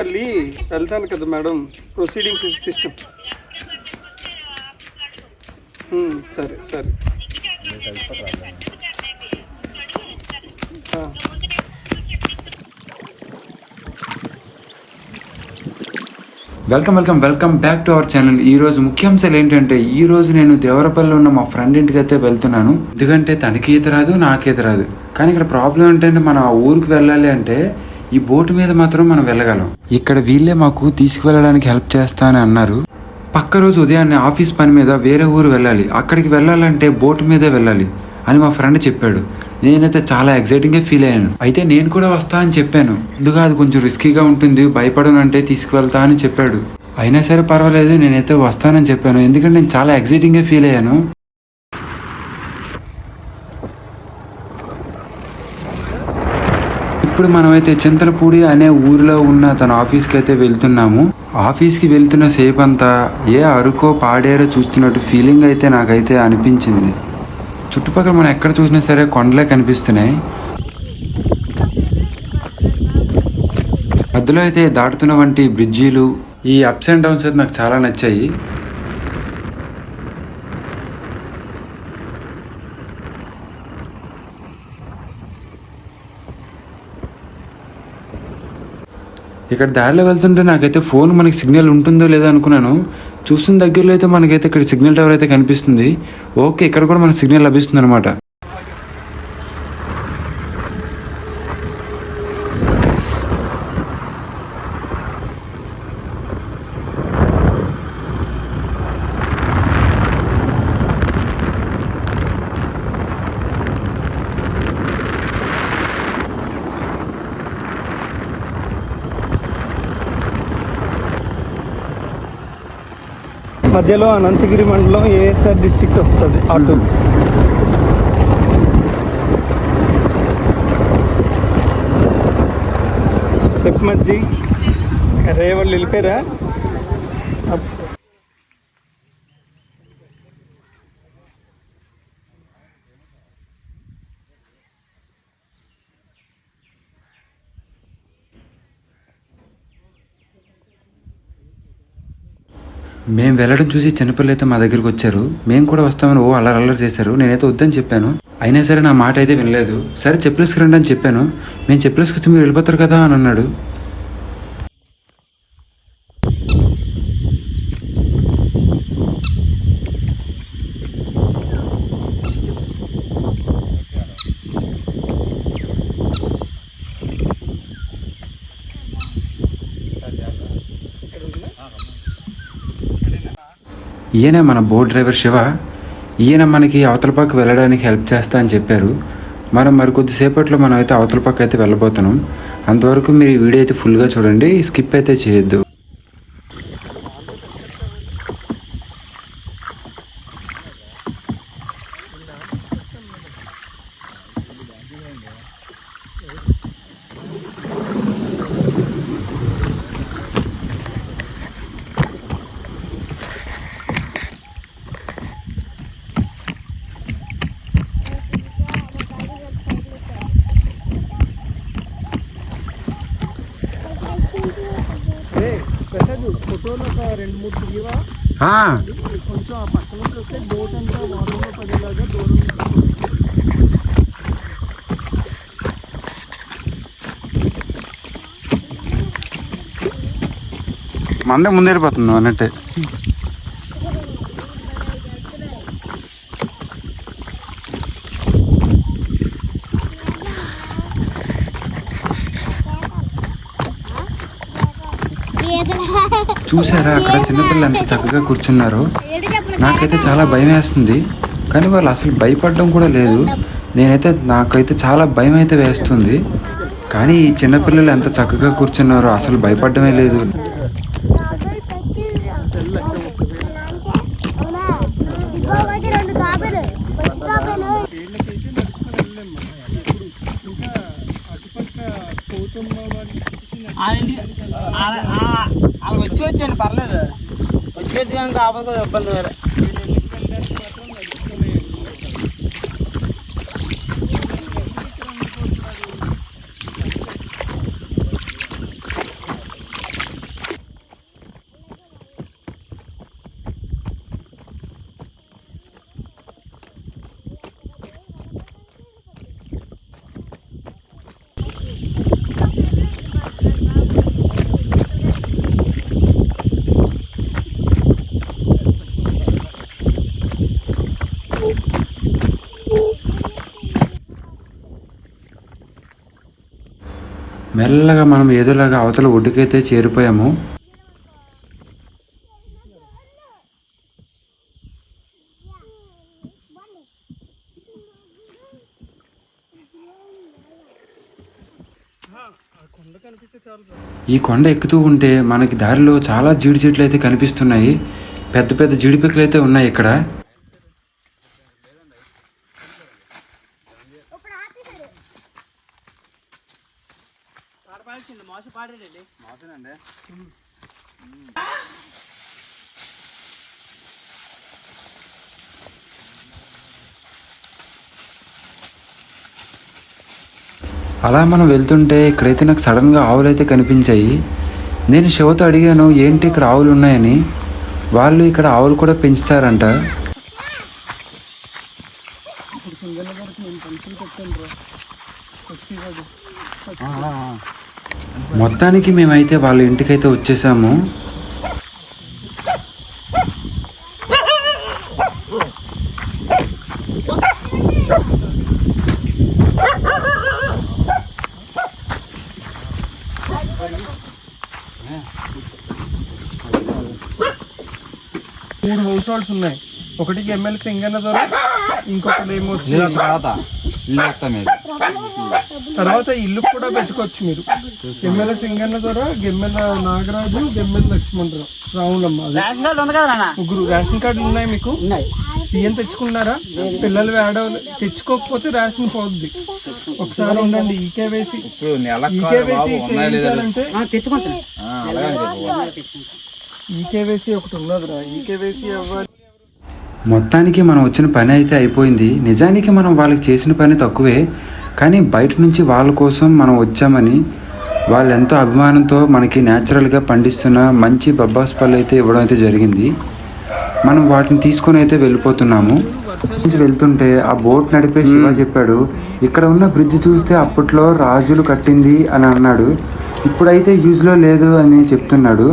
మళ్ళీ వెళ్తాను కదా మేడం, ప్రొసీడింగ్స్ సిస్టమ్. సరే సరే. Welcome back to our channel. ఈ రోజు ముఖ్యాంశాలు ఏంటంటే, ఈ రోజు నేను దేవరపల్లిలో ఉన్న మా ఫ్రెండ్ ఇంటికి అయితే వెళ్తున్నాను. ఎందుకంటే తనకి ఈత రాదు, నాకీత రాదు. కానీ ఇక్కడ ప్రాబ్లం ఏంటంటే, మన ఊరికి వెళ్ళాలి అంటే ఈ బోటు మీద మాత్రం మనం వెళ్ళగలం. ఇక్కడ వీళ్ళే మాకు తీసుకువెళ్ళడానికి హెల్ప్ చేస్తా అని అన్నారు. పక్క రోజు ఉదయాన్నే ఆఫీస్ పని మీద వేరే ఊరు వెళ్ళాలి. అక్కడికి వెళ్ళాలంటే బోటు మీదే వెళ్ళాలి అని మా ఫ్రెండ్ చెప్పాడు. నేనైతే చాలా ఎక్సైటింగ్గా ఫీల్ అయ్యాను. అయితే నేను కూడా వస్తా అని చెప్పాను. ఎందుకంటే అది కొంచెం రిస్కీగా ఉంటుంది, భయపడనంటే తీసుకువెళ్తా అని చెప్పాడు. అయినా సరే పర్వాలేదు, నేనైతే వస్తానని చెప్పాను. ఎందుకంటే నేను చాలా ఎక్సైటింగ్గా ఫీల్ అయ్యాను. ఇప్పుడు మనమైతే చింతలపూడి అనే ఊరిలో ఉన్న తన ఆఫీస్కి అయితే వెళ్తున్నాము. ఆఫీస్కి వెళ్తున్న సేపు అంతా ఏ అరుకో పాడేరో చూస్తున్నట్టు ఫీలింగ్ అయితే నాకైతే అనిపించింది. చుట్టుపక్కల మనం ఎక్కడ చూసినా సరే కొండలే కనిపిస్తున్నాయి. మధ్యలో అయితే దాటుతున్న వంటి బ్రిడ్జీలు, ఈ అప్స్ అండ్ డౌన్స్ అయితే నాకు చాలా నచ్చాయి. ఇక్కడ దారిలో వెళ్తుంటే నాకైతే ఫోన్ మనకి సిగ్నల్ ఉంటుందో లేదో అనుకున్నాను. చూస్తున్న దగ్గరలో అయితే మనకైతే ఇక్కడ సిగ్నల్ టవర్ అయితే కనిపిస్తుంది. ఓకే, ఇక్కడ కూడా మనకు సిగ్నల్ లభిస్తుంది అనమాట. మధ్యలో అనంతగిరి మండలం ఏఎస్ఆర్ డిస్ట్రిక్ట్ వస్తుంది. అటు చెప్పమజ్జి అరే వాళ్ళు వెళ్ళిపోయారా? మేము వెళ్ళడం చూసి చిన్నపిల్లలు అయితే మా దగ్గరికి వచ్చారు. మేము కూడా వస్తామని అల్లరి చేశారు. నేనైతే వద్దని చెప్పాను. అయినా సరే నా మాట అయితే వినలేదు. సరే చెప్పులేసుకురండి అని చెప్పాను. మేము చెప్పులేసుకొస్తే మీరు వెళ్ళిపోతారు కదా అని అన్నాడు. ఈయన మన బోట్ డ్రైవర్ శివ. ఈయన మనకి అవతల పక్క వెళ్ళడానికి హెల్ప్ చేస్తా అని చెప్పారు. మనం మరికొద్దిసేపట్లో మనం అయితే అవతల పక్క అయితే వెళ్ళబోతున్నాం. అంతవరకు మీరు ఈ వీడియో అయితే ఫుల్గా చూడండి, స్కిప్ అయితే చేయొద్దు. ఫోటోలో ఒక 2-3 తిరిగివా? కొంచెం ఆ పక్క నుంచి వస్తే బోట్ అంతా వాటర్లో పడేలాగా దూరం. మందే ముందు వెళ్ళిపోతుంది అన్నట్టే. చూసారా అక్కడ చిన్నపిల్లలు ఎంత చక్కగా కూర్చున్నారు. నాకైతే చాలా భయం వేస్తుంది, కానీ వాళ్ళు అసలు భయపడడం కూడా లేదు. నాకైతే చాలా భయం అయితే వేస్తుంది. కానీ ఈ చిన్నపిల్లలు ఎంత చక్కగా కూర్చున్నారో, అసలు భయపడమే లేదు. అలా వచ్చాను పర్లేదు, వచ్చేది కానీ కాకపోతే ఇబ్బంది వేరే. మెల్లగా మనం ఏదోలాగా అవతల ఒడ్డుకైతే చేరిపోయాము. ఈ కొండ ఎక్కుతూ ఉంటే మనకి దారిలో చాలా జీడి చెట్లు అయితే కనిపిస్తున్నాయి. పెద్ద పెద్ద జీడిపిక్కలు అయితే ఉన్నాయి ఇక్కడ. అలా మనం వెళ్తుంటే ఇక్కడైతే నాకు సడన్గా ఆవులు అయితే కనిపించాయి. నేను శివతో అడిగాను ఏంటి ఇక్కడ ఆవులు ఉన్నాయని. వాళ్ళు ఇక్కడ ఆవులు కూడా పెంచుతారంట. మొత్తానికి మేమైతే వాళ్ళ ఇంటికైతే వచ్చేసాము. మూడు హౌస్ హోల్డ్స్ ఉన్నాయి. ఒకటికి ఎమ్మెల్యే సింగన్న ద్వారా, ఇంకొకటి ఏమో తర్వాత ఇల్లు కూడా పెట్టుకోవచ్చు మీరు. ఎమ్మెల్యే సింగన్న ద్వారా, గెమ్మెల నాగరాజు, గెమ్మెల లక్ష్మణరావు, రావులమ్మ, ముగ్గురు రేషన్ కార్డులు ఉన్నాయి మీకు. బియ్యం తెచ్చుకున్నారా? పిల్లలు తెచ్చుకోకపోతే రేషన్ పోద్ది. ఒకసారి ఉండండి. ఈకేవైసీ చేయించాలంటే ఈకేవైసీ ఒకటి ఉన్నదిరా, ఈకేవైసీ అవ్వాలి. మొత్తానికి మనం వచ్చిన పని అయితే అయిపోయింది. నిజానికి మనం వాళ్ళకి చేసిన పని తక్కువే, కానీ బయట నుంచి వాళ్ళ కోసం మనం వచ్చామని వాళ్ళు ఎంతో అభిమానంతో మనకి న్యాచురల్గా పండిస్తున్న మంచి బొబ్బాస్ పళ్ళు అయితే ఇవ్వడం అయితే జరిగింది. మనం వాటిని తీసుకొని అయితే వెళ్ళిపోతున్నాము. నుంచి వెళ్తుంటే ఆ బోట్ నడిపే శివ చెప్పాడు, ఇక్కడ ఉన్న బ్రిడ్జ్ చూస్తే అప్పట్లో రాజులు కట్టింది అని అన్నాడు. ఇప్పుడైతే యూజ్లో లేదు అని చెప్తున్నాడు.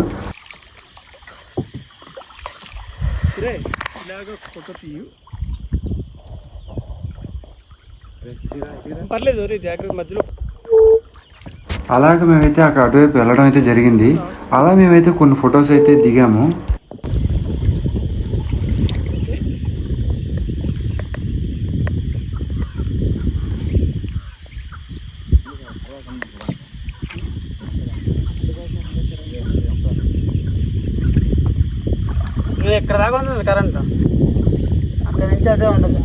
పర్లేదు జాగ్రత్త మధ్యలో. అలాగ మేమైతే అక్కడ అటువైపు వెళ్ళడం అయితే జరిగింది. అలా మేమైతే కొన్ని ఫొటోస్ అయితే దిగాము. ఎక్కడ దాకా ఉంటుంది కరెంట్, అక్కడి నుంచి అదే ఉంటుంది.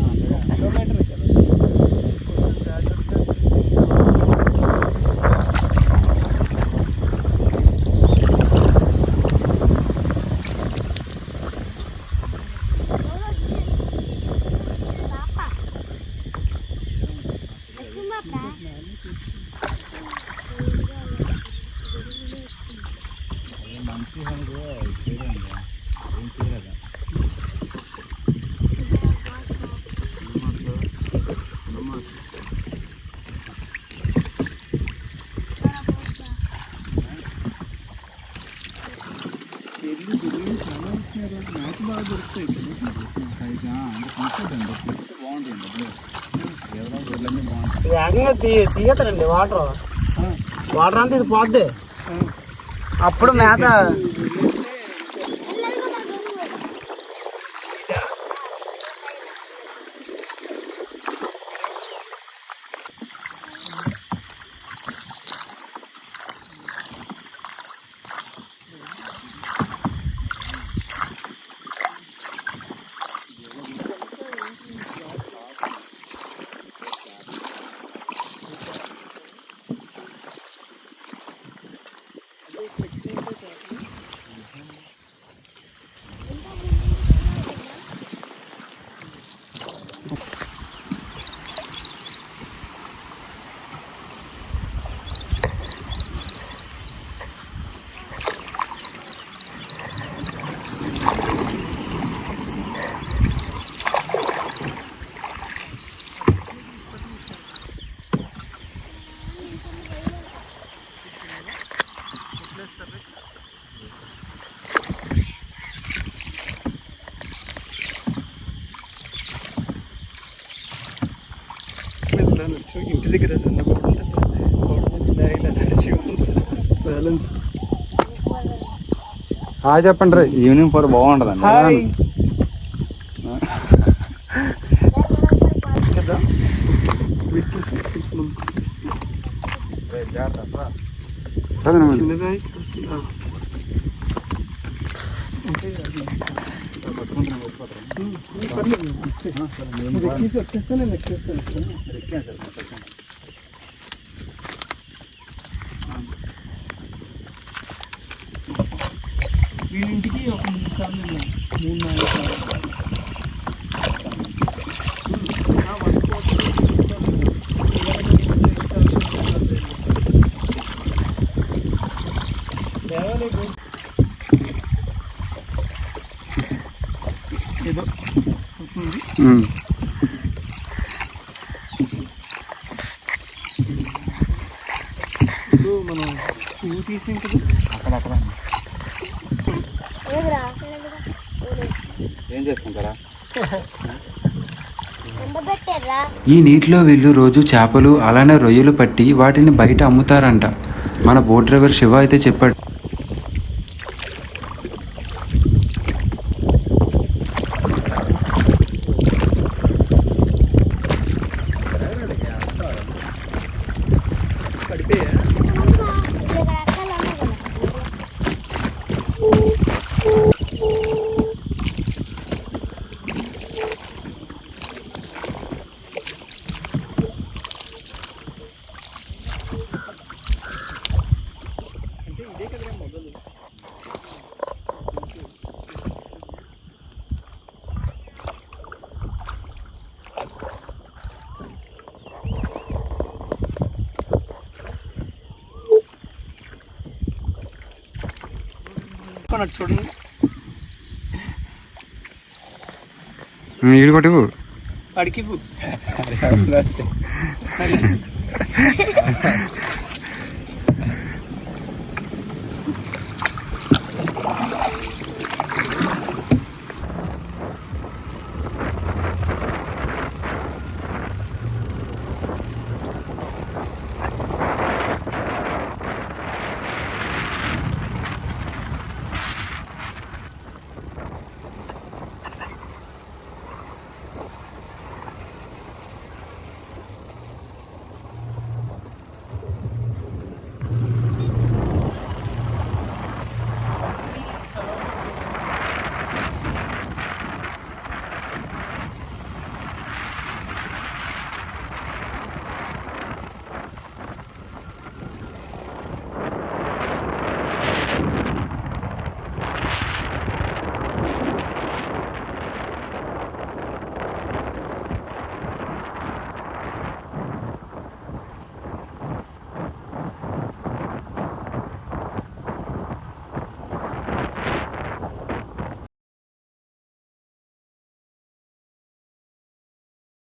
వేగంగా తీయతారండి వాటర్ అంతా ఇది పోద్ది. అప్పుడు మేత ఇంటి దగ్గర సన్న ఇలా నడిచి బ్యాలెన్స్. హాయ్ చెప్పండి రే. ఈవినింగ్ పూట బాగుంటుందండి. హాయ్ కదా వీటికేసి చిన్నగా ఇక్కడ వస్తుంది. అంటే అది పర్లేదు మీరు ఎక్కేసి వచ్చేస్తే నేను ఎక్కేస్తాను. వీళ్ళింటికి ఒక 3 సార్లు 3-4 సార్లు. ఏదో అవుతుంది. ఇప్పుడు మనం పువ్వు తీసాం కదా అక్కడక్కడ ఏం చేసుకుంటారా? ఈ నీటిలో వీళ్ళు రోజు చేపలు అలానే రొయ్యలు పట్టి వాటిని బయట అమ్ముతారంట. మన బోట్ డ్రైవర్ శివ అయితే చెప్పాడు. చూడండి ఈడు కొట్టివు అడికి